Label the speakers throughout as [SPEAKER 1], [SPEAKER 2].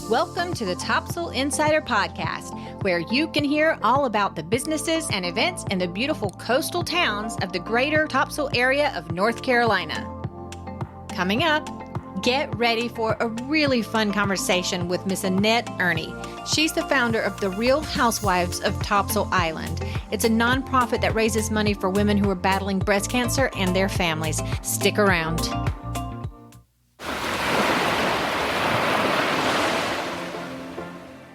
[SPEAKER 1] Welcome to the Topsail Insider Podcast, where you can hear all about the businesses and events in the beautiful coastal towns of the greater Topsail area of North Carolina. Coming up, get ready for a really fun conversation with Miss Annette Erny. She's the founder of the Real Housewives of Topsail Island. It's a nonprofit that raises money for women who are battling breast cancer and their families. Stick around.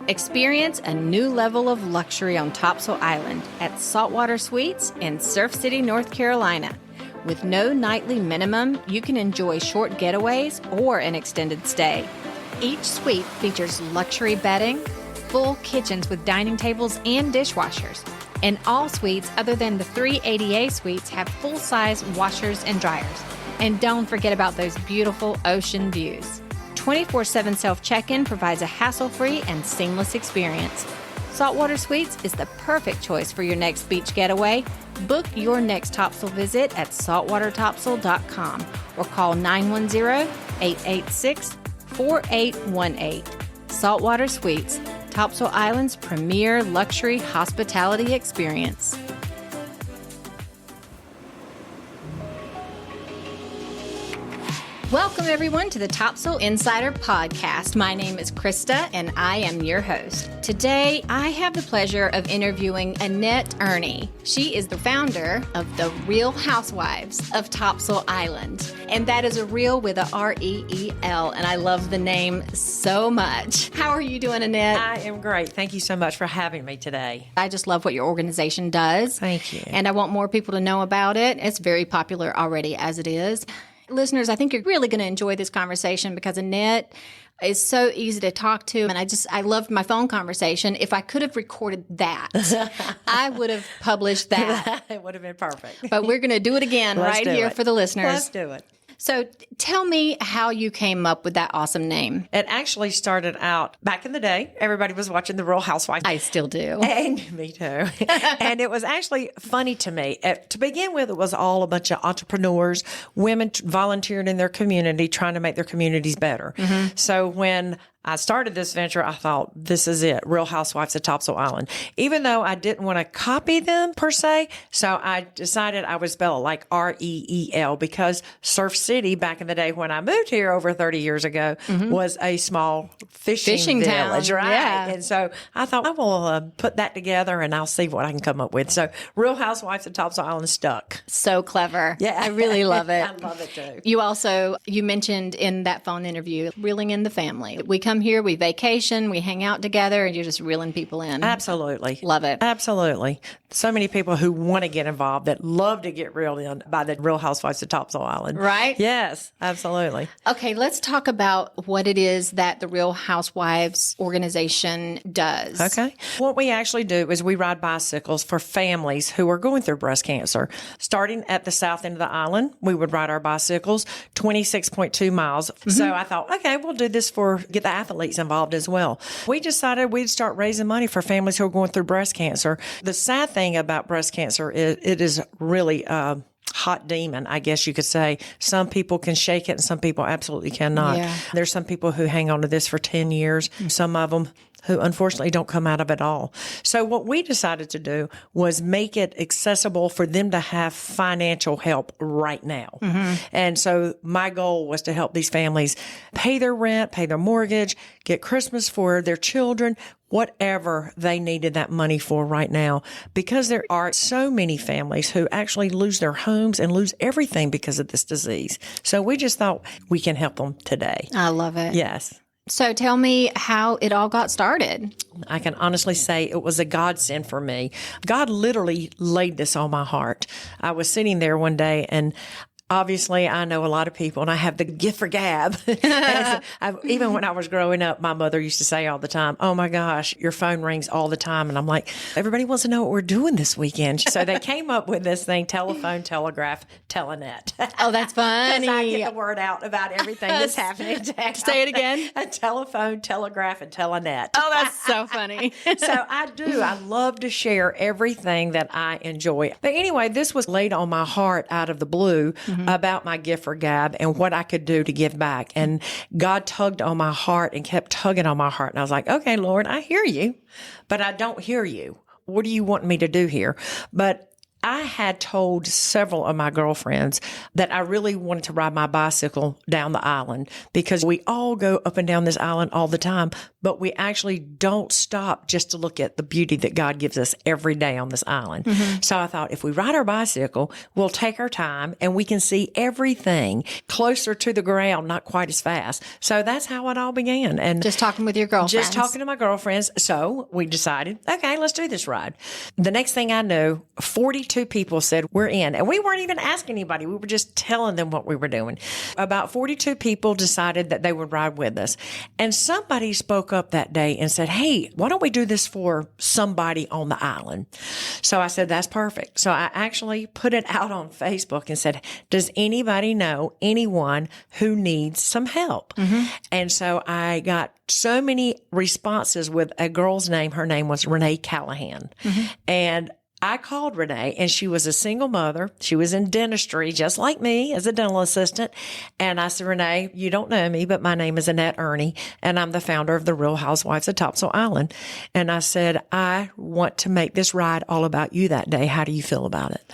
[SPEAKER 1] Experience a new level of luxury on Topsail Island at Saltwater Suites in Surf City, North Carolina. With no nightly minimum, you can enjoy short getaways or an extended stay. Each suite features luxury bedding, full kitchens with dining tables and dishwashers. And all suites other than the 3 ADA suites have full-size washers and dryers. And don't forget about those beautiful ocean views. 24/7 self-check-in provides a hassle-free and seamless experience. Saltwater Suites is the perfect choice for your next beach getaway. Book your next Topsail visit at saltwatertopsail.com or call 910-886-4818. Saltwater Suites, Topsail Island's premier luxury hospitality experience. Welcome, everyone, to the Topsail Insider Podcast. My name is Krista, and I am your host. Today, I have the pleasure of interviewing Annette Erny. She is the founder of the Real Housewives of Topsail Island. And that is a real with a R-E-E-L, and I love the name so much. How are you doing, Annette?
[SPEAKER 2] I am great. Thank you so much for having me today.
[SPEAKER 1] I just love what your organization does.
[SPEAKER 2] Thank you.
[SPEAKER 1] And I want more people to know about it. It's very popular already as it is. Listeners, I think you're really going to enjoy this conversation because Annette is so easy to talk to. And I loved my phone conversation. If I could have recorded that, I would have published that.
[SPEAKER 2] It would have been perfect.
[SPEAKER 1] But we're going to do it again right here for the listeners.
[SPEAKER 2] Let's do it.
[SPEAKER 1] So tell me how you came up with that awesome name.
[SPEAKER 2] It actually started out back in the day. Everybody was watching The Real Housewives.
[SPEAKER 1] I still do.
[SPEAKER 2] And me too. And it was actually funny to me. To begin with, it was all a bunch of entrepreneurs, women volunteered in their community, trying to make their communities better. Mm-hmm. So when I started this venture, I thought, this is it, Real Housewives of Topsail Island. Even though I didn't want to copy them per se, so I decided I would spell it like R-E-E-L because Surf City, back in the day when I moved here over 30 years ago, was a small fishing village,
[SPEAKER 1] town.
[SPEAKER 2] right?
[SPEAKER 1] Yeah.
[SPEAKER 2] And so I thought, I will put that together and I'll see what I can come up with. So Real Housewives of Topsail Island stuck.
[SPEAKER 1] So clever.
[SPEAKER 2] Yeah.
[SPEAKER 1] I really love it.
[SPEAKER 2] I love it too.
[SPEAKER 1] You mentioned in that phone interview, reeling in the family. We come here, we vacation, we hang out together, and you're just reeling people in.
[SPEAKER 2] Absolutely.
[SPEAKER 1] Love it.
[SPEAKER 2] Absolutely. So many people who want to get involved that love to get reeled in by the Real Housewives of Topsail Island.
[SPEAKER 1] Right?
[SPEAKER 2] Yes, absolutely.
[SPEAKER 1] Okay, let's talk about what it is that the Real Housewives organization does.
[SPEAKER 2] Okay. What we actually do is we ride bicycles for families who are going through breast cancer. Starting at the south end of the island, we would ride our bicycles 26.2 miles. Mm-hmm. So I thought, okay, we'll do this get the athletes involved as well. We decided we'd start raising money for families who are going through breast cancer. The sad thing about breast cancer is it is really hot demon, I guess you could say. Some people can shake it and some people absolutely cannot.
[SPEAKER 1] Yeah.
[SPEAKER 2] There's some people who hang on to this for 10 years. Some of them who unfortunately don't come out of it all. So what we decided to do was make it accessible for them to have financial help right now. Mm-hmm. And so my goal was to help these families pay their rent, pay their mortgage, get Christmas for their children, whatever they needed that money for right now, because there are so many families who actually lose their homes and lose everything because of this disease. So we just thought we can help them today.
[SPEAKER 1] I love it.
[SPEAKER 2] Yes.
[SPEAKER 1] So tell me how it all got started.
[SPEAKER 2] I can honestly say it was a godsend for me. God literally laid this on my heart. I was sitting there one day and obviously, I know a lot of people, and I have the gift for gab. Even when I was growing up, my mother used to say all the time, oh my gosh, your phone rings all the time. And I'm like, everybody wants to know what we're doing this weekend. So they came up with this thing, telephone, telegraph, telenet.
[SPEAKER 1] Oh, that's funny.
[SPEAKER 2] Because I get the word out about everything that's happening.
[SPEAKER 1] Say it again.
[SPEAKER 2] A telephone, telegraph, and telenet.
[SPEAKER 1] Oh, that's so funny.
[SPEAKER 2] So I do. I love to share everything that I enjoy. But anyway, this was laid on my heart out of the blue about my gift for gab and what I could do to give back. And God tugged on my heart and kept tugging on my heart. And I was like, okay, Lord, I hear you, but I don't hear you. What do you want me to do here? But I had told several of my girlfriends that I really wanted to ride my bicycle down the island because we all go up and down this island all the time, but we actually don't stop just to look at the beauty that God gives us every day on this island. So I thought if we ride our bicycle, we'll take our time and we can see everything closer to the ground, not quite as fast. So that's how it all began. And
[SPEAKER 1] Just talking with your girlfriends.
[SPEAKER 2] just talking to my girlfriends. So we decided, okay, let's do this ride. The next thing I knew, 42 people said, we're in. And we weren't even asking anybody. We were just telling them what we were doing. About 42 people decided that they would ride with us. And somebody spoke up that day and said, hey, why don't we do this for somebody on the island? So I said, that's perfect. So I actually put it out on Facebook and said, does anybody know anyone who needs some help? And so I got so many responses with a girl's name. Her name was Renee Callahan. And I called Renee, and she was a single mother. She was in dentistry, just like me, as a dental assistant. And I said, Renee, you don't know me, but my name is Annette Erny, and I'm the founder of the Real Housewives of Topsail Island. And I said, I want to make this ride all about you that day. How do you feel about it?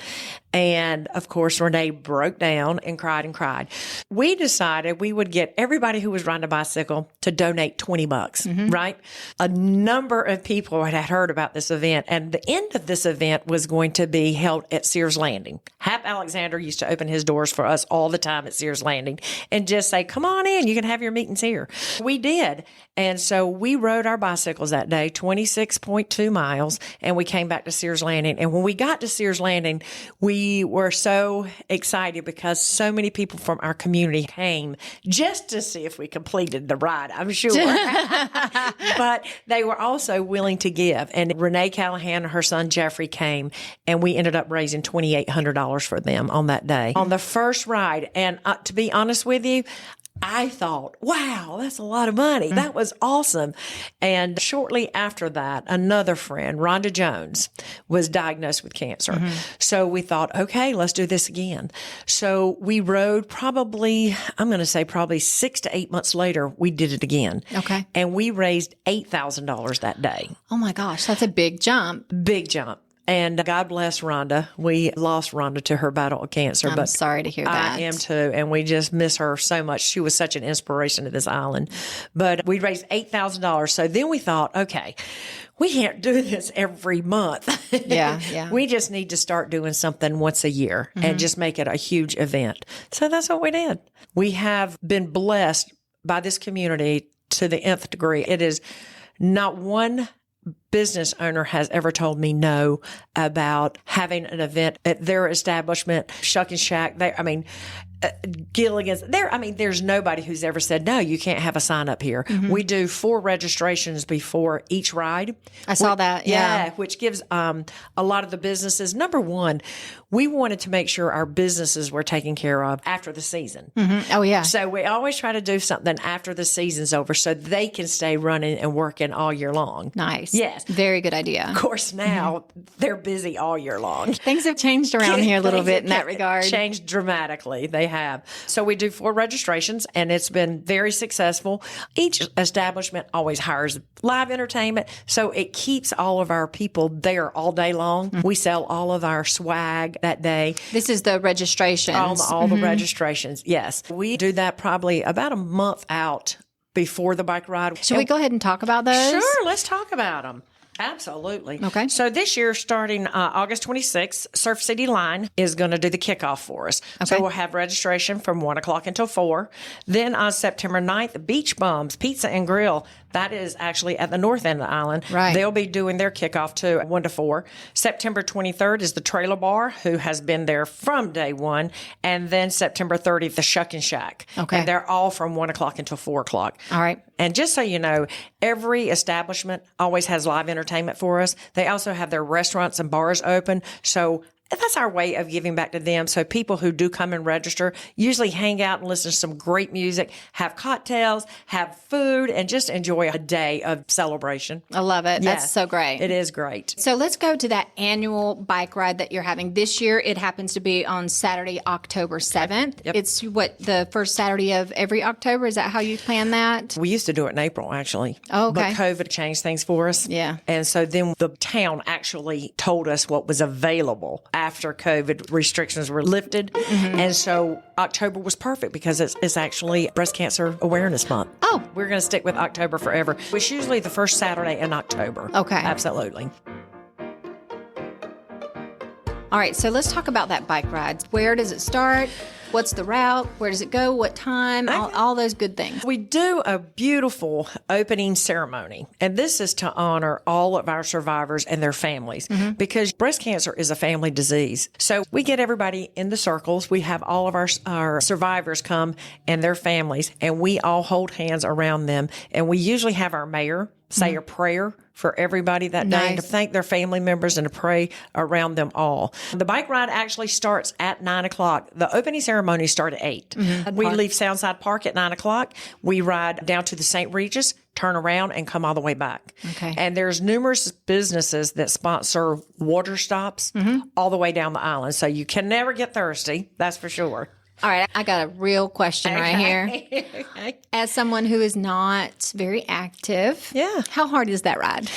[SPEAKER 2] And of course, Renee broke down and cried and cried. We decided we would get everybody who was riding a bicycle to donate $20, right? A number of people had heard about this event, and the end of this event was going to be held at Sears Landing. Hap Alexander used to open his doors for us all the time at Sears Landing and just say, come on in, you can have your meetings here. We did. And so we rode our bicycles that day, 26.2 miles, and we came back to Sears Landing. And when we got to Sears Landing, we were so excited because so many people from our community came just to see if we completed the ride, I'm sure. But they were also willing to give. And Renee Callahan and her son Jeffrey came, and we ended up raising $2,800 for them on that day. On the first ride, and to be honest with you, I thought, wow, that's a lot of money. That was awesome. And shortly after that, another friend, Rhonda Jones, was diagnosed with cancer. So we thought, okay, let's do this again. So we rode probably 6 to 8 months later, we did it again.
[SPEAKER 1] Okay.
[SPEAKER 2] And we raised $8,000 that day.
[SPEAKER 1] Oh my gosh, that's a big jump.
[SPEAKER 2] Big jump. And God bless Rhonda. We lost Rhonda to her battle of cancer.
[SPEAKER 1] I'm sorry to hear that.
[SPEAKER 2] I am too. And we just miss her so much. She was such an inspiration to this island. But we raised $8,000. So then we thought, okay, we can't do this every month.
[SPEAKER 1] Yeah.
[SPEAKER 2] We just need to start doing something once a year and just make it a huge event. So that's what we did. We have been blessed by this community to the nth degree. It is not one business owner has ever told me no about having an event at their establishment, Shuck and Shack. Gilligan's there. There's nobody who's ever said, no, you can't have a sign up here. We do 4 registrations before each ride.
[SPEAKER 1] I saw that. Yeah.
[SPEAKER 2] Which gives a lot of the businesses. Number one, we wanted to make sure our businesses were taken care of after the season.
[SPEAKER 1] Oh, yeah.
[SPEAKER 2] So we always try to do something after the season's over so they can stay running and working all year long.
[SPEAKER 1] Nice.
[SPEAKER 2] Yes.
[SPEAKER 1] Very good idea.
[SPEAKER 2] Of course, now they're busy all year long.
[SPEAKER 1] Things have changed around here a little bit in that regard.
[SPEAKER 2] Changed dramatically. They have. So we do 4 registrations, and it's been very successful. Each establishment always hires live entertainment, so it keeps all of our people there all day long. We sell all of our swag that day.
[SPEAKER 1] This is the registrations.
[SPEAKER 2] All the registrations, yes. We do that probably about a month out before the bike ride.
[SPEAKER 1] Should we go ahead and talk about those?
[SPEAKER 2] Sure, let's talk about them. Absolutely.
[SPEAKER 1] Okay.
[SPEAKER 2] So this year, starting August 26th, Surf City Line is going to do the kickoff for us.
[SPEAKER 1] Okay.
[SPEAKER 2] So we'll have registration from 1 o'clock until 4. Then on September 9th, Beach Bums Pizza and Grill. That is actually at the north end of the island.
[SPEAKER 1] Right.
[SPEAKER 2] They'll be doing their kickoff too at 1 to 4. September 23rd is the Trailer Bar, who has been there from day one. And then September 30th, the Shuck and Shack.
[SPEAKER 1] Okay.
[SPEAKER 2] And they're all from 1 o'clock until 4 o'clock.
[SPEAKER 1] All right.
[SPEAKER 2] And just so you know, every establishment always has live entertainment for us. They also have their restaurants and bars open. So that's our way of giving back to them. So people who do come and register usually hang out and listen to some great music, have cocktails, have food, and just enjoy a day of celebration.
[SPEAKER 1] I love it.
[SPEAKER 2] Yeah,
[SPEAKER 1] That's so great.
[SPEAKER 2] It is great.
[SPEAKER 1] So let's go to that annual bike ride that you're having. This year, it happens to be on Saturday, October 7th.
[SPEAKER 2] Yep.
[SPEAKER 1] It's the first Saturday of every October? Is that how you plan that?
[SPEAKER 2] We used to do it in April, actually.
[SPEAKER 1] Oh, okay.
[SPEAKER 2] But COVID changed things for us.
[SPEAKER 1] Yeah.
[SPEAKER 2] And so then the town actually told us what was available after COVID restrictions were lifted. And so October was perfect because it's actually Breast Cancer Awareness Month.
[SPEAKER 1] Oh.
[SPEAKER 2] We're going to stick with October forever. It's usually the first Saturday in October.
[SPEAKER 1] Okay.
[SPEAKER 2] Absolutely.
[SPEAKER 1] All right, so let's talk about that bike ride. Where does it start? What's the route? Where does it go? What time? All those good things.
[SPEAKER 2] We do a beautiful opening ceremony, and this is to honor all of our survivors and their families because breast cancer is a family disease. So we get everybody in the circles. We have all of our survivors come and their families, and we all hold hands around them. And we usually have our mayor say a prayer for everybody that day to thank their family members and to pray around them all. The bike ride actually starts at 9 o'clock. The opening ceremony starts at 8. We leave Soundside Park at 9 o'clock. We ride down to the St. Regis, turn around, and come all the way back.
[SPEAKER 1] Okay.
[SPEAKER 2] And there's numerous businesses that sponsor water stops all the way down the island. So you can never get thirsty, that's for sure.
[SPEAKER 1] All right, I got a real question right here. As someone who is not very active, how hard is that ride?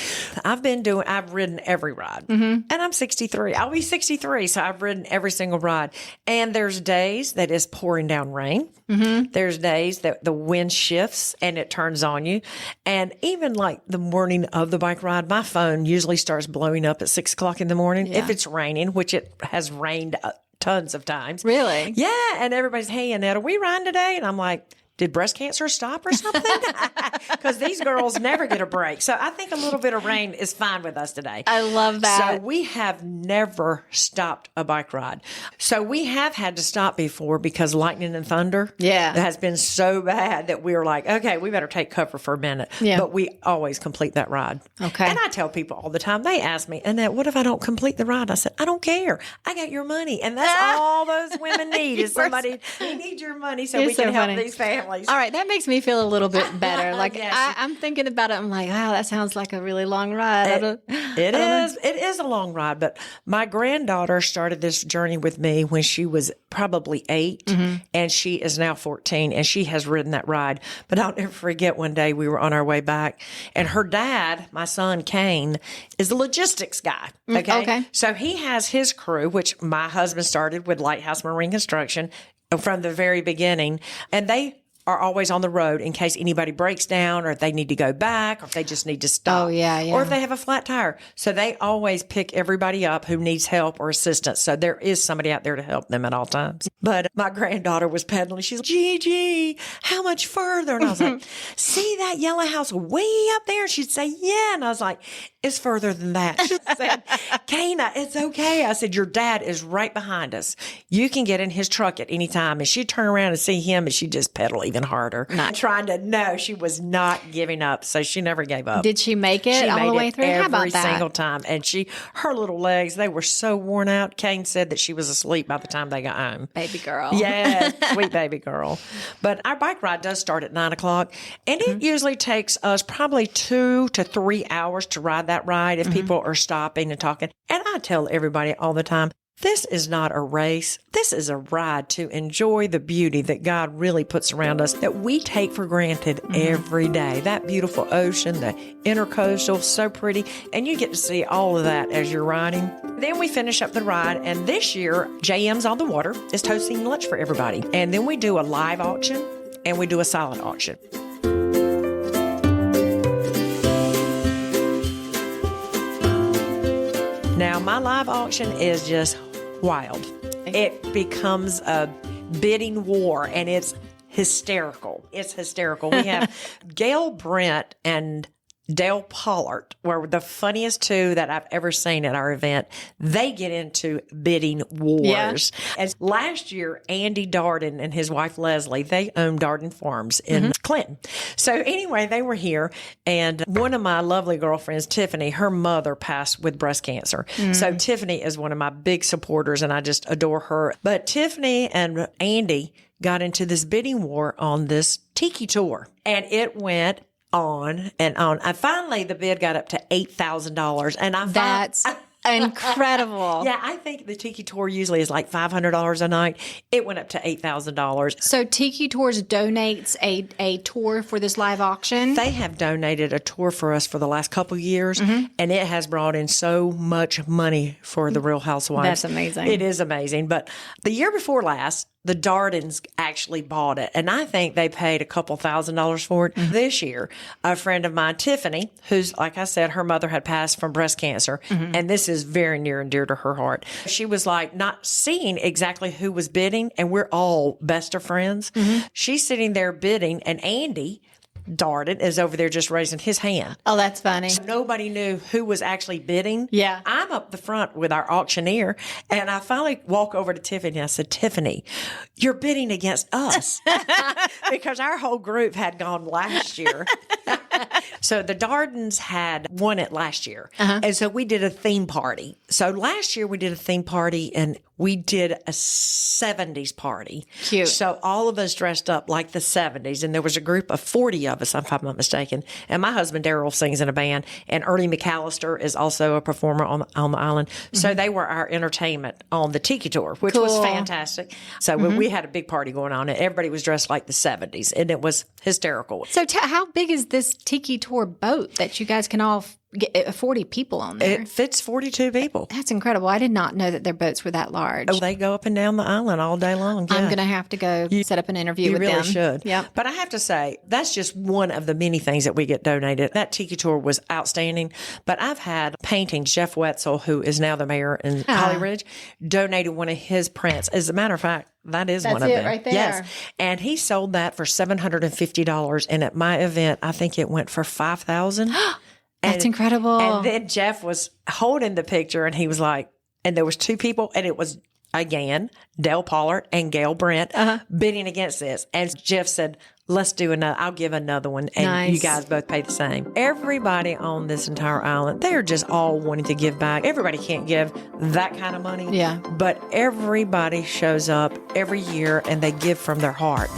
[SPEAKER 2] I've ridden every ride. And I'm 63. I'll be 63, so I've ridden every single ride. And there's days that it's pouring down rain. There's days that the wind shifts and it turns on you. And even like the morning of the bike ride, my phone usually starts blowing up at 6 o'clock in the morning if it's raining, which it has rained tons of times.
[SPEAKER 1] Really?
[SPEAKER 2] Yeah. And everybody's, hey, Annette, are we riding today? And I'm like, did breast cancer stop or something? Because these girls never get a break. So I think a little bit of rain is fine with us today.
[SPEAKER 1] I love that.
[SPEAKER 2] So we have never stopped a bike ride. So we have had to stop before because lightning and thunder has been so bad that we were like, okay, we better take cover for a minute. Yeah. But we always complete that ride.
[SPEAKER 1] Okay.
[SPEAKER 2] And I tell people all the time, they ask me, Annette, what if I don't complete the ride? I said, I don't care. I got your money. And that's all those women need is somebody, we need your money so we can help these families. All
[SPEAKER 1] right, that makes me feel a little bit better. Like I'm thinking about it. I'm like, wow, that sounds like a really long ride.
[SPEAKER 2] It is a long ride. But my granddaughter started this journey with me when she was probably 8, and she is now 14, and she has ridden that ride. But I'll never forget one day we were on our way back, and her dad, my son Kane, is a logistics guy. Okay. So he has his crew, which my husband started with Lighthouse Marine Construction from the very beginning, and they are always on the road in case anybody breaks down or if they need to go back or if they just need to stop.
[SPEAKER 1] Oh, yeah.
[SPEAKER 2] Or if they have a flat tire. So they always pick everybody up who needs help or assistance. So there is somebody out there to help them at all times. But my granddaughter was pedaling. She's like, Gigi, how much further? And I was like, see that yellow house way up there? She'd say, yeah. And I was like, it's further than that. She said, Kana, it's okay. I said, your dad is right behind us. You can get in his truck at any time. And she'd turn around and see him and she'd just pedal even harder. Not trying to, no, she was not giving up. So she never gave up.
[SPEAKER 1] Did she make it all the way through? How about that?
[SPEAKER 2] Every single time. And her little legs, they were so worn out. Kane said that she was asleep by the time they got home.
[SPEAKER 1] Baby girl.
[SPEAKER 2] Yeah, sweet baby girl. But our bike ride does start at 9 o'clock. And it usually takes us probably 2 to 3 hours to ride that ride if people are stopping and talking. And I tell everybody all the time, this is not a race. This is a ride to enjoy the beauty that God really puts around us that we take for granted every day. That beautiful ocean, the intercoastal, so pretty. And you get to see all of that as you're riding. Then we finish up the ride. And this year, JM's on the water is toasting lunch for everybody. And then we do a live auction and we do a silent auction. Now, my live auction is just wild. It becomes a bidding war, and it's hysterical. It's hysterical. We have Gail Brent and Dale Pollard were the funniest two that I've ever seen at our event. They get into bidding wars. As last year, Andy Darden and his wife Leslie, they own Darden Farms in Clinton. So anyway, they were here, and one of my lovely girlfriends, Tiffany, her mother passed with breast cancer. So Tiffany is one of my big supporters, and I just adore her. But Tiffany and Andy got into this bidding war on this tiki tour, and it went on and on. And finally, the bid got up to $8,000. And
[SPEAKER 1] That's incredible.
[SPEAKER 2] Yeah, I think the Tiki Tour usually is like $500 a night. It went up to $8,000.
[SPEAKER 1] So Tiki Tours donates a tour for this live auction?
[SPEAKER 2] They have donated a tour for us for the last couple of years, and it has brought in so much money for the Real Housewives.
[SPEAKER 1] That's amazing.
[SPEAKER 2] It is amazing. But the year before last, the Dardens actually bought it, and I think they paid a couple $1,000s for it. This year, a friend of mine, Tiffany, who's, like I said, her mother had passed from breast cancer, and this is very near and dear to her heart. She was like not seeing exactly who was bidding, and we're all best of friends. She's sitting there bidding, and Andy Darden is over there just raising his hand.
[SPEAKER 1] Oh, that's funny.
[SPEAKER 2] Nobody knew who was actually bidding.
[SPEAKER 1] Yeah.
[SPEAKER 2] I'm up the front with our auctioneer, and I finally walk over to Tiffany. I said, Tiffany, you're bidding against us because our whole group had gone last year. So the Dardens had won it last year. And so we did a theme party. So last year we did a theme party, and we did a 70s party.
[SPEAKER 1] Cute.
[SPEAKER 2] So all of us dressed up like the 70s, and there was a group of 40 of us, if I'm not mistaken. And my husband, Daryl, sings in a band, and Ernie McAllister is also a performer on the island. So they were our entertainment on the Tiki Tour, which was fantastic. So we had a big party going on, and everybody was dressed like the 70s, and it was hysterical.
[SPEAKER 1] So how big is this Tiki Tour boat that you guys can all get 40 people on there?
[SPEAKER 2] It fits 42 people.
[SPEAKER 1] That's incredible. I did not know that their boats were that large.
[SPEAKER 2] Oh, they go up and down the island all day long. Yeah.
[SPEAKER 1] I'm going to have to go set up an interview with
[SPEAKER 2] You
[SPEAKER 1] them.
[SPEAKER 2] really should.
[SPEAKER 1] Yep.
[SPEAKER 2] But I have to say, that's just one of the many things that we get donated. That Tiki Tour was outstanding. But I've had paintings. Jeff Wetzel, who is now the mayor in Holly Ridge, donated one of his prints. As a matter of fact, that's one of them.
[SPEAKER 1] Right there.
[SPEAKER 2] Yes. And he sold that for $750. And at my event, I think it went for $5,000.
[SPEAKER 1] That's incredible.
[SPEAKER 2] And then Jeff was holding the picture, and he was like, and there was two people, and it was, again, Dale Pollard and Gail Brent bidding against this. And Jeff said, let's do another. I'll give another one. And you guys both pay the same. Everybody on this entire island, they're just all wanting to give back. Everybody can't give that kind of money.
[SPEAKER 1] Yeah.
[SPEAKER 2] But everybody shows up every year, and they give from their heart.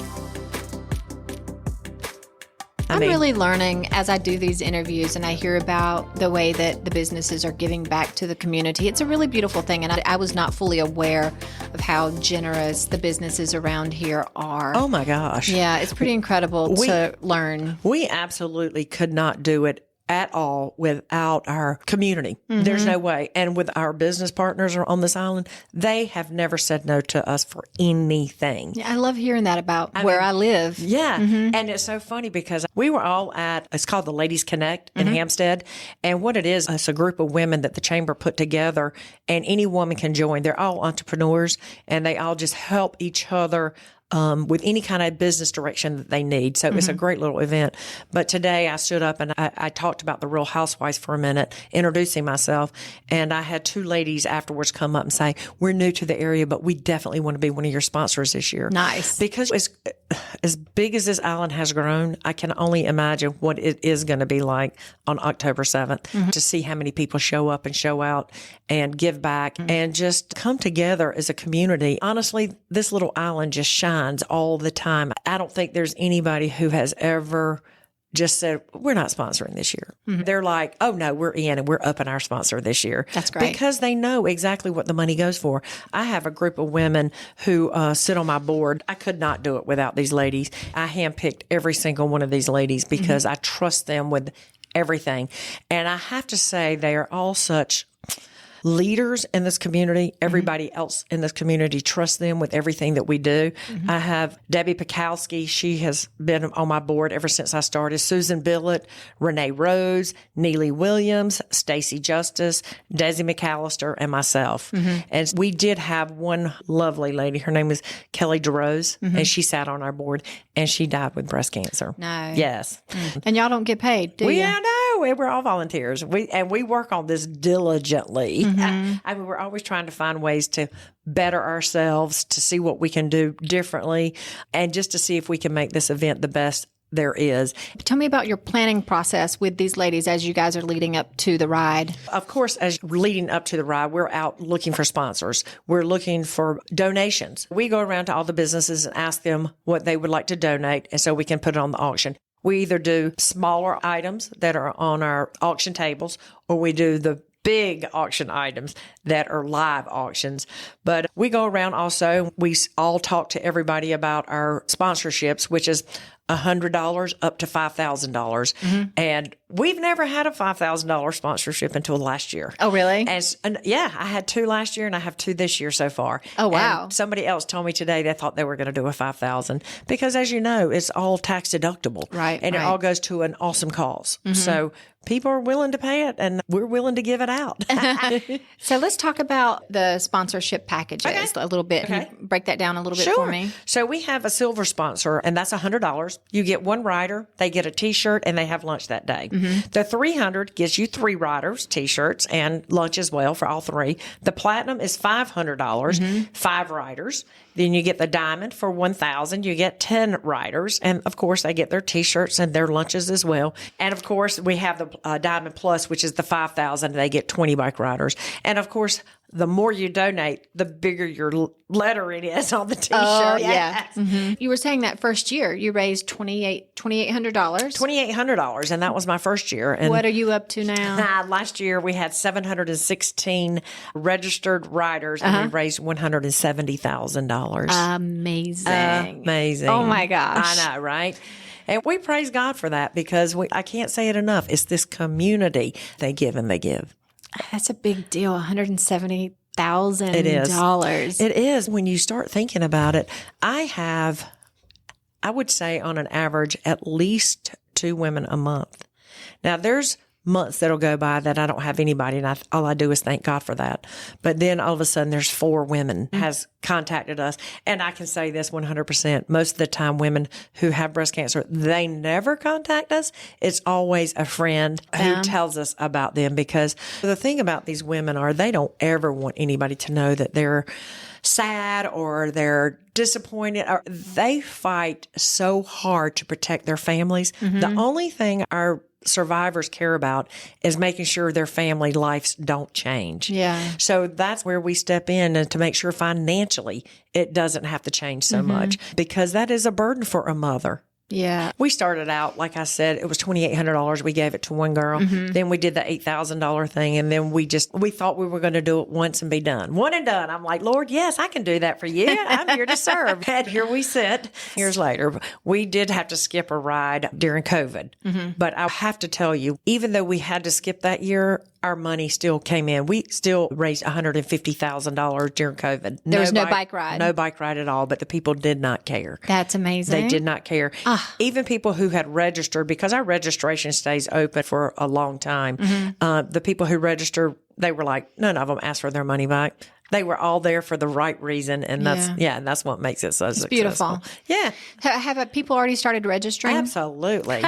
[SPEAKER 1] I'm really learning as I do these interviews and I hear about the way that the businesses are giving back to the community. It's a really beautiful thing. And I was not fully aware of how generous the businesses around here are.
[SPEAKER 2] Oh, my gosh.
[SPEAKER 1] Yeah, it's pretty incredible to learn.
[SPEAKER 2] We absolutely could not do it at all without our community. There's no way. And with our business partners on this island, they have never said no to us for anything.
[SPEAKER 1] Yeah, I love hearing that about where I live.
[SPEAKER 2] Yeah. And it's so funny because we were all it's called the Ladies Connect in Hampstead. And what it is, it's a group of women that the chamber put together, and any woman can join. They're all entrepreneurs, and they all just help each other with any kind of business direction that they need. So it's a great little event. But today I stood up and I talked about the Real Housewives for a minute, introducing myself. And I had two ladies afterwards come up and say, we're new to the area, but we definitely want to be one of your sponsors this year.
[SPEAKER 1] Nice.
[SPEAKER 2] Because as big as this island has grown, I can only imagine what it is going to be like on October 7th to see how many people show up and show out and give back and just come together as a community. Honestly, this little island just shines all the time. I don't think there's anybody who has ever just said, we're not sponsoring this year. They're like, oh no, we're in and we're upping our sponsor this year.
[SPEAKER 1] That's great.
[SPEAKER 2] Because they know exactly what the money goes for. I have a group of women who sit on my board. I could not do it without these ladies. I handpicked every single one of these ladies because I trust them with everything. And I have to say, they are all such leaders in this community. Everybody else in this community trusts them with everything that we do. I have Debbie Pikowski. She has been on my board ever since I started. Susan Billett, Renee Rose, Neely Williams, Stacy Justice, Desi McAllister, and myself. And we did have one lovely lady. Her name is Kelly DeRose, and she sat on our board, and she died with breast cancer.
[SPEAKER 1] No.
[SPEAKER 2] Yes.
[SPEAKER 1] And y'all don't get paid, do you?
[SPEAKER 2] Yeah, no. No, we're all volunteers. We work on this diligently. I mean, we're always trying to find ways to better ourselves, to see what we can do differently, and just to see if we can make this event the best there is.
[SPEAKER 1] Tell me about your planning process with these ladies as you guys are leading up to the ride.
[SPEAKER 2] Of course, as leading up to the ride, we're out looking for sponsors. We're looking for donations. We go around to all the businesses and ask them what they would like to donate, and so we can put it on the auction. We either do smaller items that are on our auction tables, or we do the big auction items that are live auctions. But we go around also, we all talk to everybody about our sponsorships, which is $100 up to $5,000. And we've never had a $5,000 sponsorship until last year.
[SPEAKER 1] Oh, really?
[SPEAKER 2] And yeah, I had 2 last year and I have 2 this year so far.
[SPEAKER 1] Oh, wow.
[SPEAKER 2] And somebody else told me today they thought they were going to do a $5,000 because, as you know, it's all tax deductible.
[SPEAKER 1] Right.
[SPEAKER 2] And it all goes to an awesome cause. So people are willing to pay it and we're willing to give it out.
[SPEAKER 1] So let's talk about the sponsorship packages a little bit. Can you break that down a little bit for me?
[SPEAKER 2] So we have a silver sponsor, and that's $100. You get 1 rider, they get a T-shirt, and they have lunch that day. The $300 gives you 3 riders, T-shirts, and lunch as well for all 3. The platinum is $500, 5 riders. Then you get the diamond for $1,000. You get 10 riders. And, of course, they get their T-shirts and their lunches as well. And, of course, we have the Diamond Plus, which is the $5,000. They get 20 bike riders. And, of course, the more you donate, the bigger your lettering is on the T-shirt.
[SPEAKER 1] Oh, yeah. You were saying that first year you raised $2,800.
[SPEAKER 2] $2,800, and that was my first year. And
[SPEAKER 1] what are you up to now?
[SPEAKER 2] Last year we had 716 registered riders, and we raised $170,000. Amazing!
[SPEAKER 1] Oh my gosh!
[SPEAKER 2] I know, right? And we praise God for that because I can't say it enough. It's this community. They give and they give.
[SPEAKER 1] That's a big deal. $170,000.
[SPEAKER 2] It is. It is. When you start thinking about it, I would say on an average, at least 2 women a month. Now, there's months that'll go by that I don't have anybody, and all I do is thank God for that. But then all of a sudden, there's 4 women has contacted us, and I can say this 100%. Most of the time, women who have breast cancer, they never contact us. It's always a friend who tells us about them, because the thing about these women are they don't ever want anybody to know that they're sad or they're disappointed. Or they fight so hard to protect their families. The only thing our survivors care about is making sure their family lives don't change.
[SPEAKER 1] Yeah.
[SPEAKER 2] So that's where we step in, and to make sure financially it doesn't have to change so much, because that is a burden for a mother.
[SPEAKER 1] Yeah.
[SPEAKER 2] We started out, like I said, it was $2,800. We gave it to one girl. Then we did the $8,000 thing. And then we thought we were going to do it once and be done. One and done. I'm like, Lord, yes, I can do that for you. I'm here to serve. And here we sit years later. We did have to skip a ride during COVID. But I have to tell you, even though we had to skip that year, our money still came in. We still raised $150,000 during COVID.
[SPEAKER 1] There was no bike ride.
[SPEAKER 2] No bike ride at all, but the people did not care.
[SPEAKER 1] That's amazing.
[SPEAKER 2] They did not care. Even people who had registered, because our registration stays open for a long time, the people who register, they were like, none of them asked for their money back. They were all there for the right reason, and that's what makes it so successful.
[SPEAKER 1] Beautiful.
[SPEAKER 2] Yeah.
[SPEAKER 1] Have people already started registering?
[SPEAKER 2] Absolutely.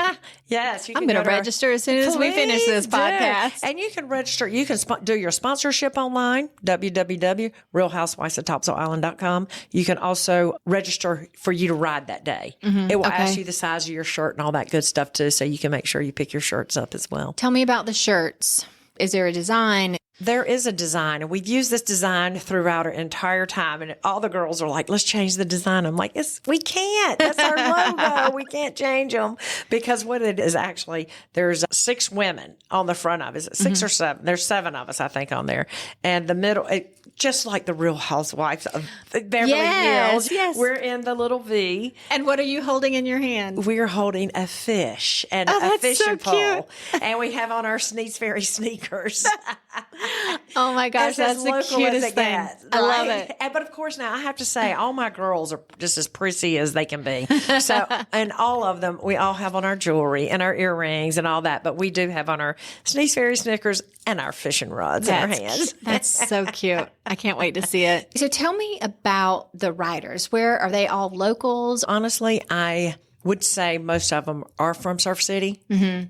[SPEAKER 2] Yes.
[SPEAKER 1] I'm going to register as soon as we finish this podcast.
[SPEAKER 2] And you can register. You can do your sponsorship online, www.realhousewifesoftopsailisland.com. You can also register for you to ride that day. It will ask you the size of your shirt and all that good stuff too, so you can make sure you pick your shirts up as well.
[SPEAKER 1] Tell me about the shirts. Is there a design?
[SPEAKER 2] There is a design, and we've used this design throughout our entire time. And all the girls are like, let's change the design. I'm like, we can't. That's our logo. We can't change them. Because what it is actually, there's 6 women on the front of it. Is it 6 or 7? There's 7 of us, I think, on there. And the middle, just like the Real Housewives of Beverly Hills.
[SPEAKER 1] Yes.
[SPEAKER 2] We're in the little V.
[SPEAKER 1] And what are you holding in your hand?
[SPEAKER 2] We're holding a fish and a fishing pole. And we have on our Sneeze Fairy sneakers.
[SPEAKER 1] Oh my gosh, that's the cutest thing.
[SPEAKER 2] Gets, right?
[SPEAKER 1] I love it.
[SPEAKER 2] But of course, now I have to say, all my girls are just as prissy as they can be. So, and all of them, we all have on our jewelry and our earrings and all that. But we do have on our Sneeze Fairy sneakers and our fishing rods in our hands.
[SPEAKER 1] That's so cute. I can't wait to see it. So tell me about the riders. Where are they all locals?
[SPEAKER 2] Honestly, I would say most of them are from Surf City,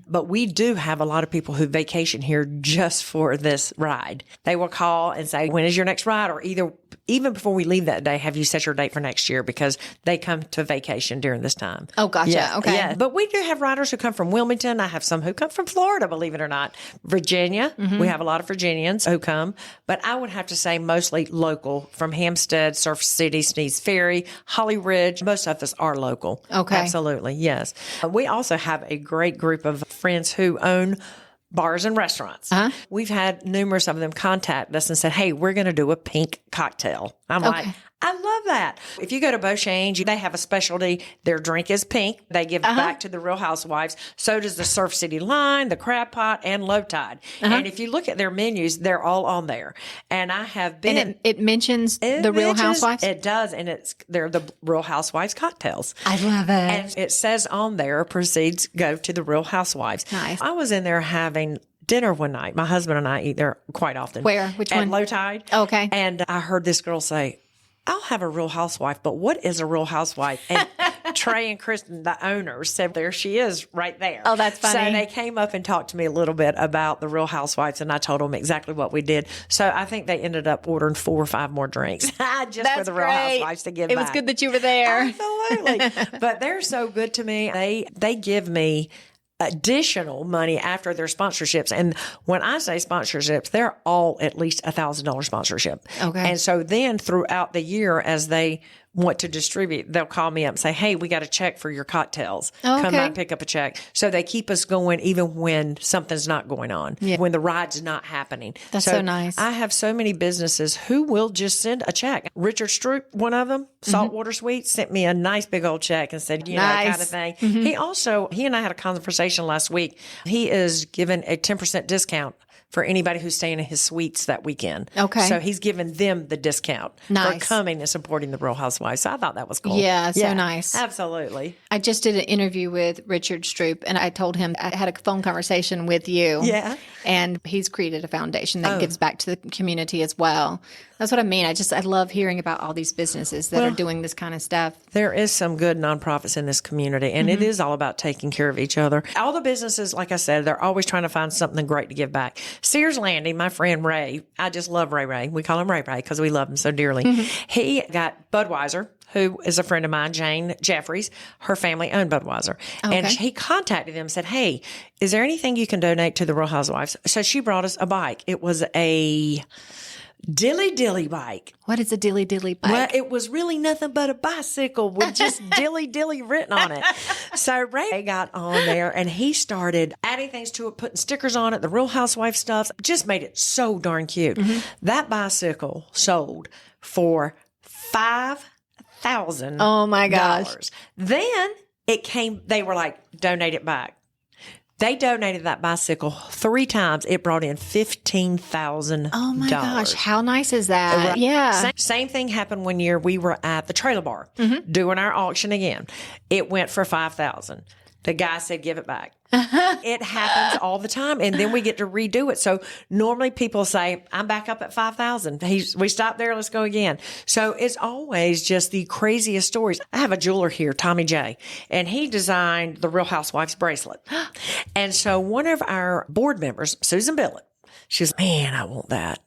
[SPEAKER 2] but we do have a lot of people who vacation here just for this ride. They will call and say, when is your next ride? Or even before we leave that day, have you set your date for next year? Because they come to vacation during this time.
[SPEAKER 1] Oh, gotcha.
[SPEAKER 2] Yeah,
[SPEAKER 1] Okay.
[SPEAKER 2] yeah. But we do have riders who come from Wilmington. I have some who come from Florida, believe it or not. Virginia. We have a lot of Virginians who come. But I would have to say mostly local from Hampstead, Surf City, Sneeze Ferry, Holly Ridge. Most of us are local.
[SPEAKER 1] Okay.
[SPEAKER 2] Absolutely. Yes. We also have a great group of friends who own bars and restaurants. We've had numerous of them contact us and said, hey, we're going to do a pink cocktail. I'm like, I love that. If you go to Beauchange, they have a specialty. Their drink is pink. They give back to the Real Housewives. So does the Surf City line, the Crab Pot, and Low Tide. And if you look at their menus, they're all on there. And I have been.
[SPEAKER 1] And it mentions the Real Housewives?
[SPEAKER 2] It does. And they're the Real Housewives cocktails.
[SPEAKER 1] I love it.
[SPEAKER 2] And it says on there, proceeds go to the Real Housewives.
[SPEAKER 1] Nice.
[SPEAKER 2] I was in there having dinner one night. My husband and I eat there quite often.
[SPEAKER 1] Where? Which one?
[SPEAKER 2] At Low Tide.
[SPEAKER 1] Okay.
[SPEAKER 2] And I heard this girl say, I'll have a Real Housewife, but what is a Real Housewife? And Trey and Kristen, the owners, said, there she is right there.
[SPEAKER 1] Oh, that's funny.
[SPEAKER 2] So they came up and talked to me a little bit about the Real Housewives, and I told them exactly what we did. So I think they ended up ordering 4 or 5 more drinks just for the Real Housewives to give back.
[SPEAKER 1] It was good that you were there.
[SPEAKER 2] Absolutely. But they're so good to me. They give me additional money after their sponsorships. And when I say sponsorships, they're all at least $1,000 sponsorship.
[SPEAKER 1] Okay.
[SPEAKER 2] And so then throughout the year, as they want to distribute, they'll call me up and say, hey, we got a check for your cocktails.
[SPEAKER 1] Oh,
[SPEAKER 2] Come
[SPEAKER 1] okay.
[SPEAKER 2] by and pick up a check. So they keep us going even when something's not going on, when the ride's not happening.
[SPEAKER 1] That's so nice.
[SPEAKER 2] I have so many businesses who will just send a check. Richard Stroop, one of them, Saltwater Suites, sent me a nice big old check and said,
[SPEAKER 1] Nice.
[SPEAKER 2] kind of thing. He and I had a conversation last week. He is given a 10% discount for anybody who's staying in his suites that weekend.
[SPEAKER 1] Okay.
[SPEAKER 2] So he's giving them the discount
[SPEAKER 1] Nice.
[SPEAKER 2] for coming and supporting the Real Housewives. So I thought that was cool.
[SPEAKER 1] Yeah, so nice.
[SPEAKER 2] Absolutely.
[SPEAKER 1] I just did an interview with Richard Stroop, and I told him I had a phone conversation with you.
[SPEAKER 2] Yeah.
[SPEAKER 1] And he's created a foundation that gives back to the community as well. That's what I mean. I love hearing about all these businesses that are doing this kind of stuff.
[SPEAKER 2] There is some good nonprofits in this community, and it is all about taking care of each other. All the businesses, like I said, they're always trying to find something great to give back. Sears Landing, my friend Ray, I just love Ray Ray. We call him Ray Ray because we love him so dearly. He got Budweiser, who is a friend of mine, Jane Jeffries. Her family owned Budweiser. And he contacted them and said, hey, is there anything you can donate to the Real Housewives? So she brought us a bike. It was a dilly bike.
[SPEAKER 1] What is a dilly bike?
[SPEAKER 2] Well, it was really nothing but a bicycle with just dilly written on it. So Ray got on there and he started adding things to it, putting stickers on it, the Real Housewife stuff, just made it so darn cute. That bicycle sold for $5,000.
[SPEAKER 1] Oh my gosh.
[SPEAKER 2] Then they were like, donate it back. They donated that bicycle 3 times. It brought in $15,000.
[SPEAKER 1] Oh my gosh. How nice is that?
[SPEAKER 2] Right.
[SPEAKER 1] Yeah.
[SPEAKER 2] Same thing happened one year. We were at the trailer bar doing our auction again. It went for $5,000. The guy said, give it back. It happens all the time. And then we get to redo it. So normally people say, I'm back up at 5,000. We stopped there. Let's go again. So it's always just the craziest stories. I have a jeweler here, Tommy J, and he designed the Real Housewives bracelet. And so one of our board members, Susan Billett, she was, man, I want that.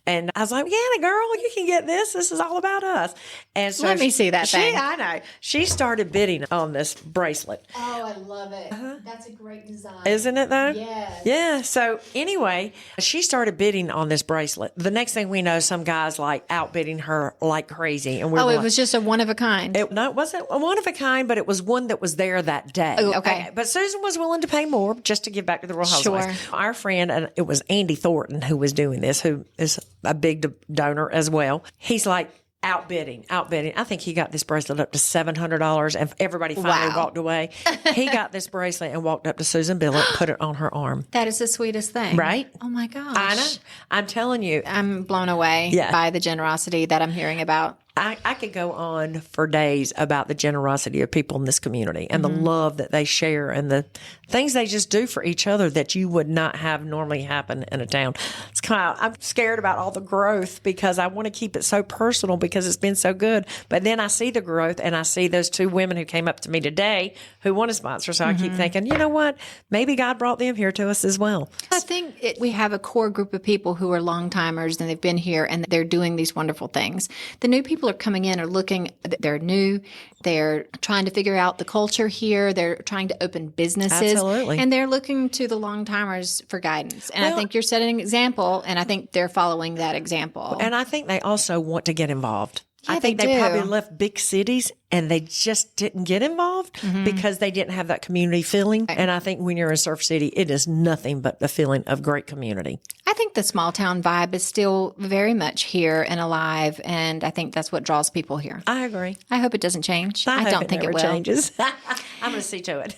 [SPEAKER 2] And I was like, yeah, girl, you can get this. This is all about us. And so
[SPEAKER 1] Let me see that thing.
[SPEAKER 2] I know. She started bidding on this bracelet.
[SPEAKER 1] Oh, I love it. That's a great design.
[SPEAKER 2] Isn't it though?
[SPEAKER 1] Yes.
[SPEAKER 2] Yeah. So anyway, she started bidding on this bracelet. The next thing we know, some guy's like outbidding her like crazy. And we were
[SPEAKER 1] it
[SPEAKER 2] like,
[SPEAKER 1] was just a one of a kind.
[SPEAKER 2] it wasn't a one of a kind, but it was one that was there that day.
[SPEAKER 1] Oh, okay.
[SPEAKER 2] But Susan was willing to pay more just to give back to the Real Housewives.
[SPEAKER 1] Sure.
[SPEAKER 2] Our friend, and it was Andy Thornton who was doing this, who is a big donor as well. He's like outbidding. I think he got this bracelet up to $700, and everybody finally walked away. He got this bracelet and walked up to Susan Billett, put it on her arm.
[SPEAKER 1] That is the sweetest thing.
[SPEAKER 2] Right?
[SPEAKER 1] Oh my gosh.
[SPEAKER 2] I know. I'm telling you.
[SPEAKER 1] I'm blown away by the generosity that I'm hearing about.
[SPEAKER 2] I could go on for days about the generosity of people in this community and the love that they share and the things they just do for each other that you would not have normally happen in a town. It's kind of, I'm scared about all the growth because I want to keep it so personal because it's been so good. But then I see the growth and I see those two women who came up to me today who want a sponsor. So I keep thinking, you know what? Maybe God brought them here to us as well.
[SPEAKER 1] I think we have a core group of people who are long timers and they've been here and they're doing these wonderful things. The new people are coming in, are looking, they're new, they're trying to figure out the culture here, they're trying to open businesses.
[SPEAKER 2] Absolutely.
[SPEAKER 1] And they're looking to the long timers for guidance. And I think you're setting an example, and I think they're following that example.
[SPEAKER 2] And I think they also want to get involved.
[SPEAKER 1] Yeah,
[SPEAKER 2] I think
[SPEAKER 1] they
[SPEAKER 2] they
[SPEAKER 1] do.
[SPEAKER 2] probably left big cities and they just didn't get involved because they didn't have that community feeling. And I think when you're in Surf City, it is nothing but the feeling of great community.
[SPEAKER 1] I think the small town vibe is still very much here and alive, and I think that's what draws people here.
[SPEAKER 2] I agree.
[SPEAKER 1] I hope it doesn't change.
[SPEAKER 2] I hope
[SPEAKER 1] don't think it
[SPEAKER 2] never
[SPEAKER 1] will.
[SPEAKER 2] changes. I'm going to see to it.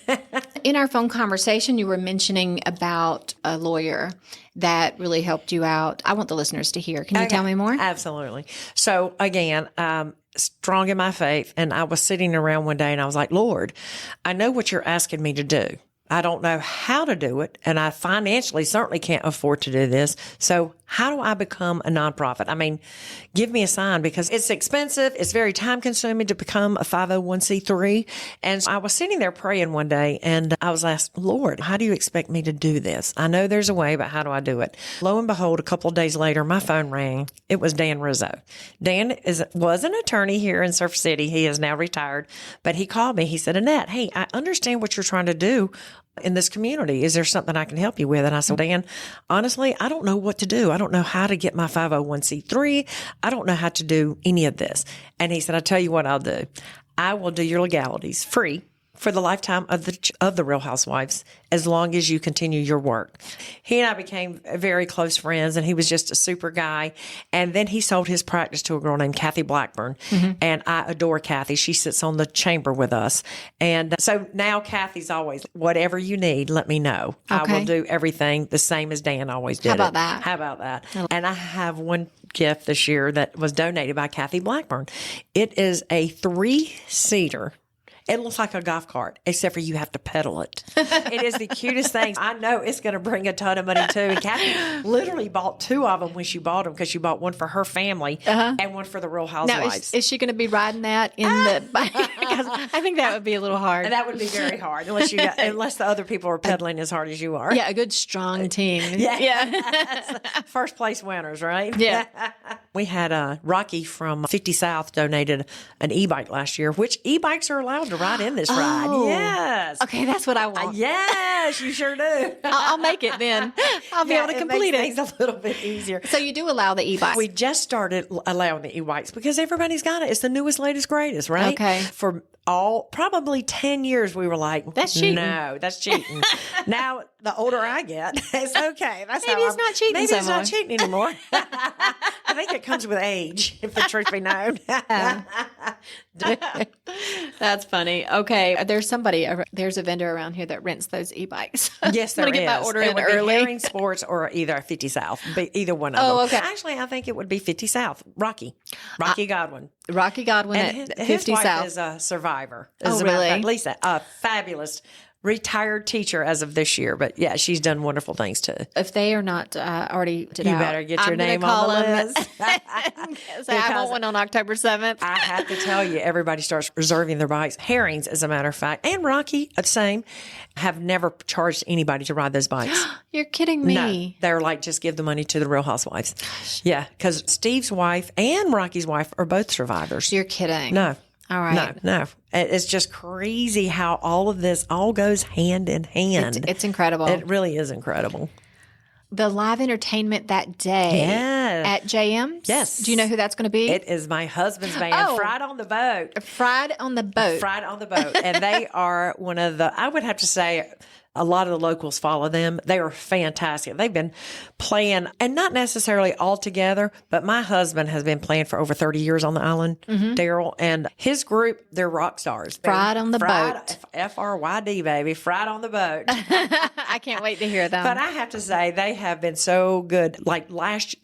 [SPEAKER 1] In our phone conversation, you were mentioning about a lawyer that really helped you out. I want the listeners to hear. Can you tell me more?
[SPEAKER 2] Absolutely. So again, strong in my faith. And I was sitting around one day and I was like, Lord, I know what you're asking me to do. I don't know how to do it. And I financially certainly can't afford to do this. So how do I become a nonprofit? I mean, give me a sign because it's expensive. It's very time consuming to become a 501c3. And so I was sitting there praying one day and I was asked, Lord, how do you expect me to do this? I know there's a way, but how do I do it? Lo and behold, a couple of days later, my phone rang. It was Dan Rizzo. Dan was an attorney here in Surf City. He is now retired, but he called me. He said, Annette, hey, I understand what you're trying to do in this community. Is there something I can help you with? And I said, Dan, honestly, I don't know what to do. I don't know how to get my 501c3. I don't know how to do any of this. And he said, I'll tell you what I'll do. I will do your legalities free for the lifetime of the Real Housewives, as long as you continue your work. He and I became very close friends, and he was just a super guy. And then he sold his practice to a girl named Kathy Blackburn, and I adore Kathy. She sits on the chamber with us. And so now Kathy's always, whatever you need, let me know.
[SPEAKER 1] Okay.
[SPEAKER 2] I will do everything the same as Dan always did.
[SPEAKER 1] How about that?
[SPEAKER 2] How about that? And I have one gift this year that was donated by Kathy Blackburn. It is a 3-seater. It looks like a golf cart, except for you have to pedal it. It is the cutest thing. I know it's going to bring a ton of money, too. And Kathy literally bought 2 of them when she bought them because she bought one for her family and one for the Real Housewives.
[SPEAKER 1] Now, is she going to be riding that in the bike? Because I think that would be a little hard.
[SPEAKER 2] That would be very hard unless the other people are pedaling as hard as you are.
[SPEAKER 1] Yeah, a good strong team.
[SPEAKER 2] Yeah. First place winners, right?
[SPEAKER 1] Yeah.
[SPEAKER 2] We had Rocky from 50 South donated an e-bike last year, which e-bikes are allowed to ride in this ride. Yes.
[SPEAKER 1] Okay, that's what I want.
[SPEAKER 2] Yes, you sure do.
[SPEAKER 1] I'll make it then. I'll be able to complete
[SPEAKER 2] it. Makes things a little bit easier.
[SPEAKER 1] So you do allow the e-bikes?
[SPEAKER 2] We just started allowing the e-bikes because everybody's got it. It's the newest, latest, greatest, right?
[SPEAKER 1] Okay.
[SPEAKER 2] For probably 10 years, we were like,
[SPEAKER 1] that's cheating.
[SPEAKER 2] No, that's cheating. Now, the older I get, it's okay.
[SPEAKER 1] Maybe it's not cheating
[SPEAKER 2] Maybe it's not cheating anymore. I think it comes with age, if the truth be known.
[SPEAKER 1] That's funny. Okay, there's a vendor around here that rents those e-bikes.
[SPEAKER 2] Yes, there
[SPEAKER 1] I'm gonna
[SPEAKER 2] is.
[SPEAKER 1] get my order
[SPEAKER 2] It
[SPEAKER 1] in
[SPEAKER 2] would
[SPEAKER 1] early.
[SPEAKER 2] be Herring Sports or either 50 South, but either one of them.
[SPEAKER 1] Oh, okay.
[SPEAKER 2] Actually, I think it would be 50 South. Rocky Godwin.
[SPEAKER 1] Rocky Godwin
[SPEAKER 2] And
[SPEAKER 1] at
[SPEAKER 2] his
[SPEAKER 1] 50
[SPEAKER 2] wife
[SPEAKER 1] South.
[SPEAKER 2] is a survivor.
[SPEAKER 1] Oh,
[SPEAKER 2] As a matter of
[SPEAKER 1] really?
[SPEAKER 2] fact, Lisa, a fabulous retired teacher as of this year. But yeah, she's done wonderful things too.
[SPEAKER 1] If they are not already
[SPEAKER 2] You better get your name on the list.
[SPEAKER 1] So I want one on October 7th.
[SPEAKER 2] I have to tell you, everybody starts reserving their bikes. Herrings, as a matter of fact, and Rocky, the same, have never charged anybody to ride those bikes.
[SPEAKER 1] You're kidding me.
[SPEAKER 2] No, they're like, just give the money to the Real Housewives. Yeah, because Steve's wife and Rocky's wife are both survivors.
[SPEAKER 1] You're kidding.
[SPEAKER 2] No.
[SPEAKER 1] All right.
[SPEAKER 2] No. It's just crazy how all of this all goes hand in hand.
[SPEAKER 1] It's incredible.
[SPEAKER 2] It really is incredible.
[SPEAKER 1] The live entertainment that day at JM.
[SPEAKER 2] Yes.
[SPEAKER 1] Do you know who that's going to be?
[SPEAKER 2] It is my husband's band,
[SPEAKER 1] Oh.
[SPEAKER 2] Fried on the Boat.
[SPEAKER 1] Fried on the Boat.
[SPEAKER 2] Fried on the Boat. And they are one of the, I would have to say, A lot of the locals follow them. They are fantastic. They've been playing, and not necessarily all together, but my husband has been playing for over 30 years on the island, Daryl, and his group, they're rock stars.
[SPEAKER 1] Fried on the boat.
[SPEAKER 2] F-R-Y-D, baby. Fried on the boat.
[SPEAKER 1] I can't wait to hear them.
[SPEAKER 2] But I have to say, they have been so good. Like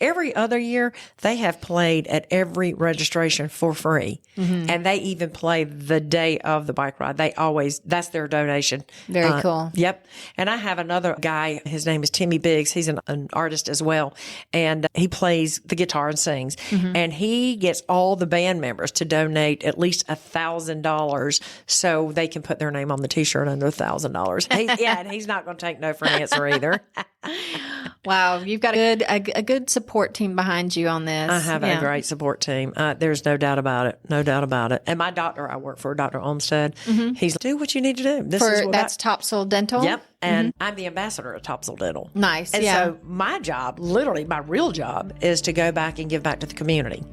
[SPEAKER 2] every other year, they have played at every registration for free. And they even play the day of the bike ride. That's their donation.
[SPEAKER 1] Very cool.
[SPEAKER 2] Yep. And I have another guy, his name is Timmy Biggs. He's an artist as well. And he plays the guitar and sings. And he gets all the band members to donate at least $1,000 so they can put their name on the t-shirt under $1,000. And he's not going to take no for an answer either.
[SPEAKER 1] Wow. You've got a good support team behind you on this.
[SPEAKER 2] I have a great support team. There's no doubt about it. No doubt about it. And my doctor I work for, Dr. Olmstead, he's like, do what you need to do.
[SPEAKER 1] That's Topsail Dental?
[SPEAKER 2] Yep. And I'm the ambassador of Topsail Dental.
[SPEAKER 1] Nice.
[SPEAKER 2] And so my job, literally my real job, is to go back and give back to the community.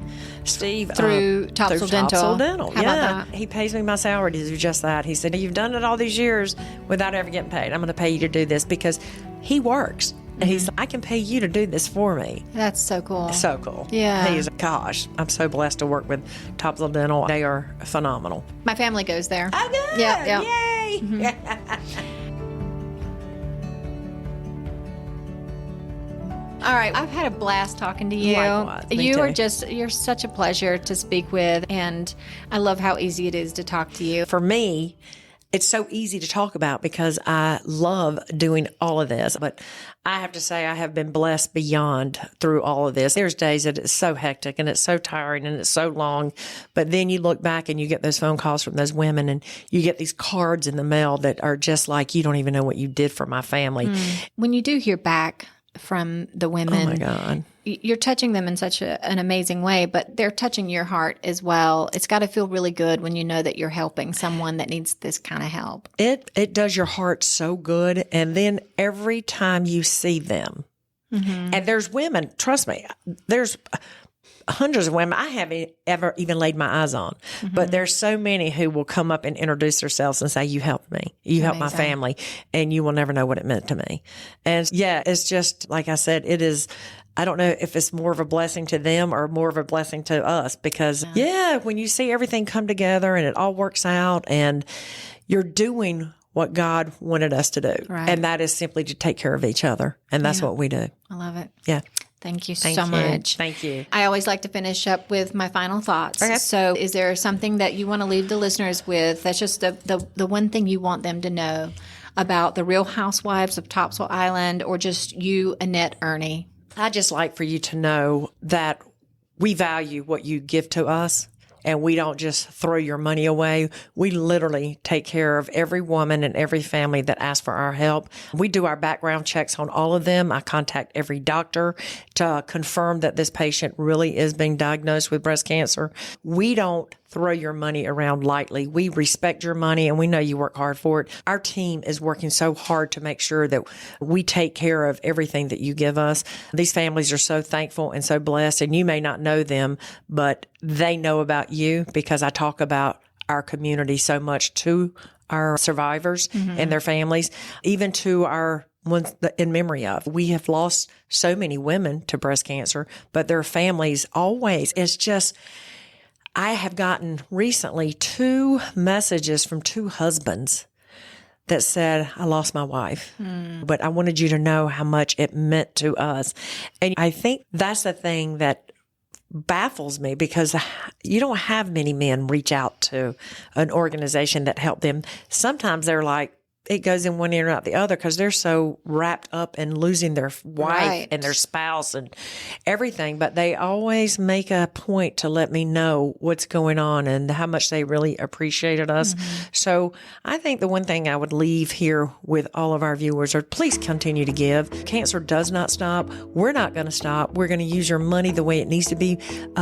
[SPEAKER 2] Steve.
[SPEAKER 1] Through Topsail Dental.
[SPEAKER 2] Topsail Dental.
[SPEAKER 1] How about that?
[SPEAKER 2] He pays me my salary to do just that. He said, you've done it all these years without ever getting paid. I'm going to pay you to do this because he works. And he's like, I can pay you to do this for me.
[SPEAKER 1] That's so cool.
[SPEAKER 2] So cool.
[SPEAKER 1] Yeah.
[SPEAKER 2] Gosh, I'm so blessed to work with Topsail Dental. They are phenomenal.
[SPEAKER 1] My family goes there.
[SPEAKER 2] Oh, good.
[SPEAKER 1] Yeah.
[SPEAKER 2] Yay.
[SPEAKER 1] All right. I've had a blast talking to you.
[SPEAKER 2] Likewise. Me too.
[SPEAKER 1] You're such a pleasure to speak with. And I love how easy it is to talk to you.
[SPEAKER 2] For me, it's so easy to talk about because I love doing all of this. But I have to say I have been blessed beyond through all of this. There's days that it's so hectic and it's so tiring and it's so long. But then you look back and you get those phone calls from those women and you get these cards in the mail that are just like, you don't even know what you did for my family.
[SPEAKER 1] When you do hear back from the women,
[SPEAKER 2] oh my God,
[SPEAKER 1] you're touching them in such an amazing way, but they're touching your heart as well. It's got to feel really good when you know that you're helping someone that needs this kind of help.
[SPEAKER 2] It does your heart so good. And then every time you see them, and there's women, trust me, there's hundreds of women I haven't ever even laid my eyes on, but there's so many who will come up and introduce themselves and say, you helped me, you helped my family, and you will never know what it meant to me. And yeah, it's just, like I said, it is, I don't know if it's more of a blessing to them or more of a blessing to us because when you see everything come together and it all works out and you're doing what God wanted us to do.
[SPEAKER 1] Right.
[SPEAKER 2] And that is simply to take care of each other. And that's what we do.
[SPEAKER 1] I love it.
[SPEAKER 2] Yeah.
[SPEAKER 1] Thank you so much.
[SPEAKER 2] Thank you.
[SPEAKER 1] I always like to finish up with my final thoughts.
[SPEAKER 2] Okay.
[SPEAKER 1] So is there something that you want to leave the listeners with that's just the one thing you want them to know about the Real Housewives of Topsail Island or just you, Annette Erny?
[SPEAKER 2] I'd just like for you to know that we value what you give to us. And we don't just throw your money away. We literally take care of every woman and every family that asks for our help. We do our background checks on all of them. I contact every doctor to confirm that this patient really is being diagnosed with breast cancer. We don't throw your money around lightly. We respect your money and we know you work hard for it. Our team is working so hard to make sure that we take care of everything that you give us. These families are so thankful and so blessed, and you may not know them, but they know about you because I talk about our community so much to our survivors and their families, even to our ones in memory of. We have lost so many women to breast cancer, but their families always, it's just, I have gotten recently 2 messages from 2 husbands that said, I lost my wife, but I wanted you to know how much it meant to us. And I think that's the thing that baffles me because you don't have many men reach out to an organization that helped them. Sometimes they're like, it goes in one ear and out the other because they're so wrapped up in losing their wife and their spouse and everything. But they always make a point to let me know what's going on and how much they really appreciated us. So I think the one thing I would leave here with all of our viewers are please continue to give. Cancer does not stop. We're not going to stop. We're going to use your money the way it needs to be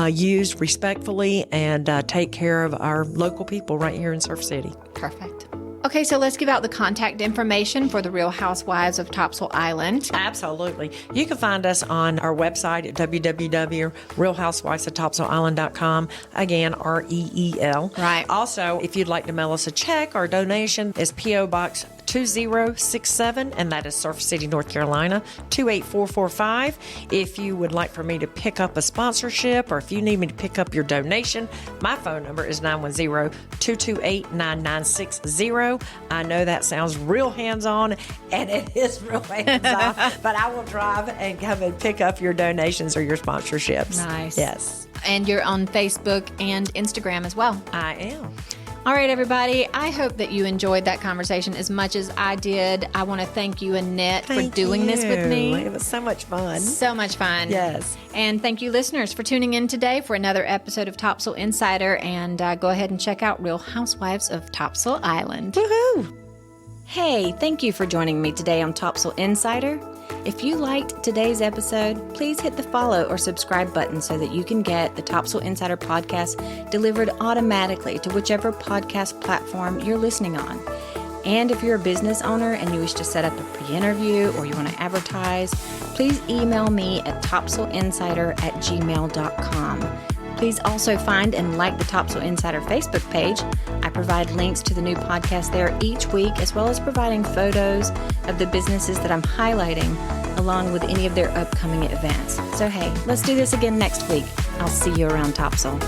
[SPEAKER 2] used respectfully and take care of our local people right here in Surf City.
[SPEAKER 1] Perfect. Okay, so let's give out the contact information for the Real Housewives of Topsail Island.
[SPEAKER 2] Absolutely. You can find us on our website at www.realhousewifesoftopsailisland.com. Again, REEL.
[SPEAKER 1] Right.
[SPEAKER 2] Also, if you'd like to mail us a check or a donation, it's P.O. Box 2067, and that is Surf City, North Carolina, 28445. If you would like for me to pick up a sponsorship or if you need me to pick up your donation, my phone number is 910-228-9960. I know that sounds real hands-on, and it is real hands-on, but I will drive and come and pick up your donations or your sponsorships.
[SPEAKER 1] Nice.
[SPEAKER 2] Yes.
[SPEAKER 1] And you're on Facebook and Instagram as well.
[SPEAKER 2] I am.
[SPEAKER 1] All right, everybody. I hope that you enjoyed that conversation as much as I did. I want to thank you, Annette, for doing this with me.
[SPEAKER 2] It was so much fun.
[SPEAKER 1] So much fun.
[SPEAKER 2] Yes.
[SPEAKER 1] And thank you, listeners, for tuning in today for another episode of Topsail Insider. And go ahead and check out Real Housewives of Topsail Island.
[SPEAKER 2] Woohoo!
[SPEAKER 1] Hey, thank you for joining me today on Topsail Insider. If you liked today's episode, please hit the follow or subscribe button so that you can get the Topsail Insider podcast delivered automatically to whichever podcast platform you're listening on. And if you're a business owner and you wish to set up a pre-interview or you want to advertise, please email me at topsailinsider@gmail.com. Please also find and like the Topsail Insider Facebook page. I provide links to the new podcast there each week, as well as providing photos of the businesses that I'm highlighting, along with any of their upcoming events. So hey, let's do this again next week. I'll see you around Topsail.